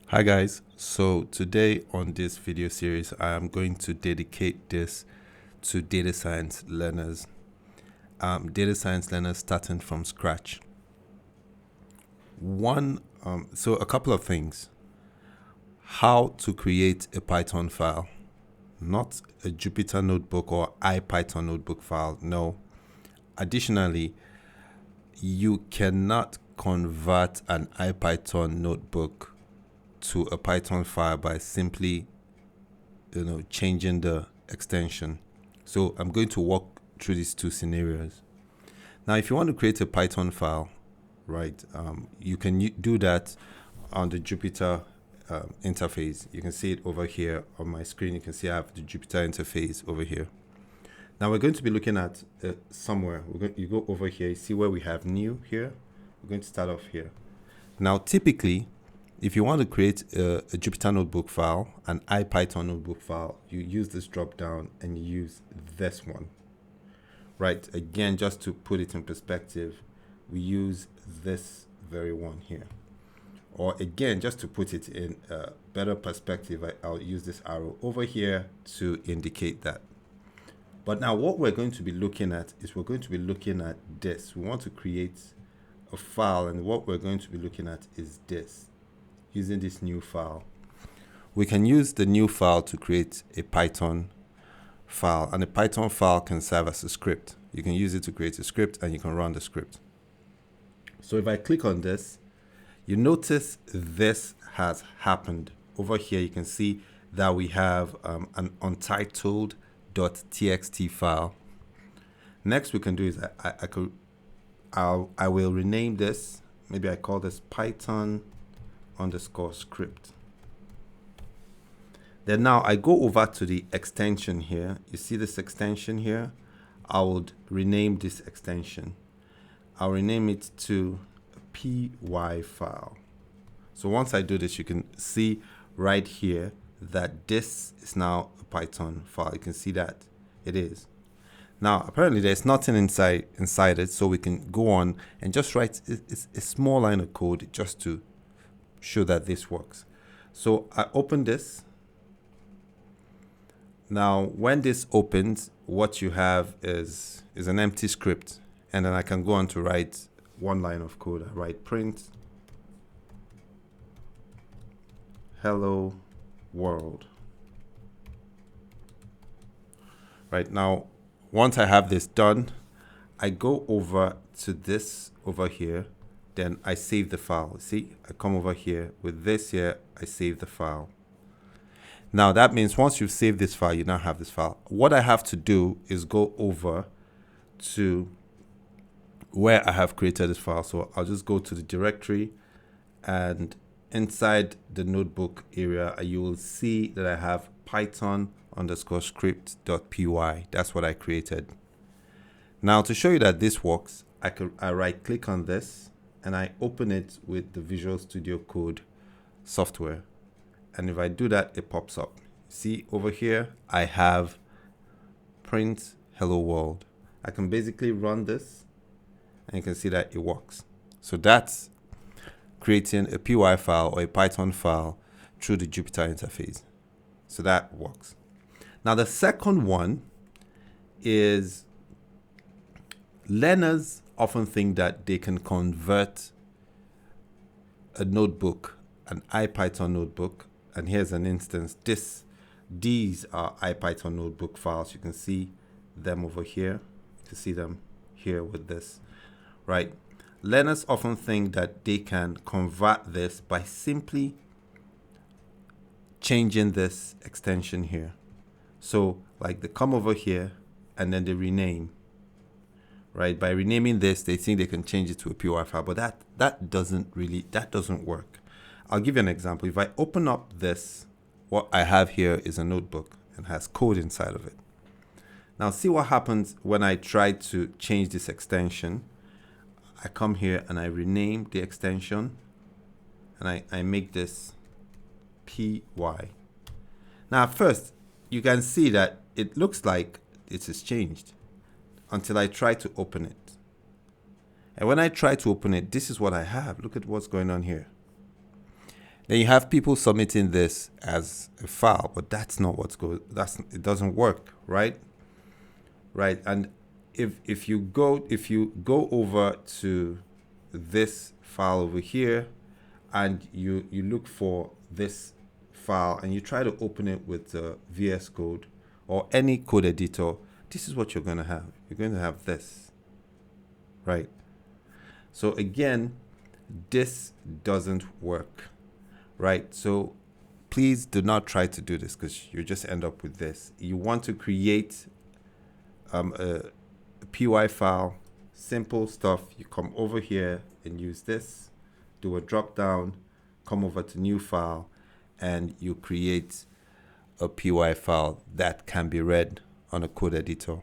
Hi guys, so today on this video series I am going to dedicate this to data science learners. Starting from scratch. So a couple of things. How to create a Python file, not a Jupyter Notebook or IPython notebook file, no. Additionally, you cannot convert an IPython notebook to a Python file by simply changing the extension. So I'm going to walk through these two scenarios. Now if you want to create a Python file, right, you can do that on the Jupyter interface. You can see it over here on my screen. You can see I have the Jupyter interface over here. Now we're going to be looking at somewhere. You go over here, you see where we have new here. We're going to start off here. Now typically, if you want to create a Jupyter Notebook file, an IPython notebook file, you use this drop down and you use this one. Right, again, just to put it in perspective, we use this very one here. Or again, just to put it in a better perspective, I'll use this arrow over here to indicate that. But now what we're going to be looking at is we're going to be looking at this. We want to create a file, and what we're going to be looking at is this. Using this new file, we can use the new file to create a Python file, and a Python file can serve as a script. You can use it to create a script and you can run the script. So if I click on this, you notice this has happened. Over here you can see that we have an untitled.txt file. Next we can do is I will rename this. Maybe I call this Python _ script. Then now I go over to the extension here. You see this extension here? I would rename this extension. I'll rename it to a py file. So once I do this, you can see right here that this is now a Python file. You can see that it is. Now apparently there's nothing inside it, so we can go on and just write a small line of code just to show that this works. So I open this. Now when this opens, what you have is an empty script, and then I can go on to write one line of code. I write print hello world. Right, now once I have this done, I go over to this over here. Then I save the file. See, I come over here with this here, I save the file. Now that means once you've saved this file, you now have this file. What I have to do is go over to where I have created this file. So I'll just go to the directory, and inside the notebook area, you will see that I have Python _ script.py. That's what I created. Now to show you that this works, I right click on this and I open it with the Visual Studio Code software. And if I do that, it pops up. See over here, I have print hello world. I can basically run this and you can see that it works. So that's creating a py file or a Python file through the Jupyter interface. So that works. Now the second one is learners often think that they can convert a notebook, an IPython notebook, and here's an instance. These are IPython notebook files. You can see them over here. You can see them here with this, right? Learners often think that they can convert this by simply changing this extension here. So like they come over here and then they rename. Right, by renaming this, they think they can change it to a py file, but that doesn't work. I'll give you an example. If I open up this, what I have here is a notebook and has code inside of it. Now see what happens when I try to change this extension. I come here and I rename the extension, and I make this py. Now at first, you can see that it looks like it is changed until I try to open it. And when I try to open it, this is what I have. Look at what's going on here. Then you have people submitting this as a file, but that's not what's good. It doesn't work, right? Right. And if you go over to this file over here, and you look for this file and you try to open it with VS Code or any code editor, this is what you're going to have. You're going to have this, right? So again, this doesn't work, right? So please do not try to do this, because you just end up with this. You want to create a PY file, simple stuff. You come over here and use this, do a drop down, come over to new file, and you create a PY file that can be read on a code editor.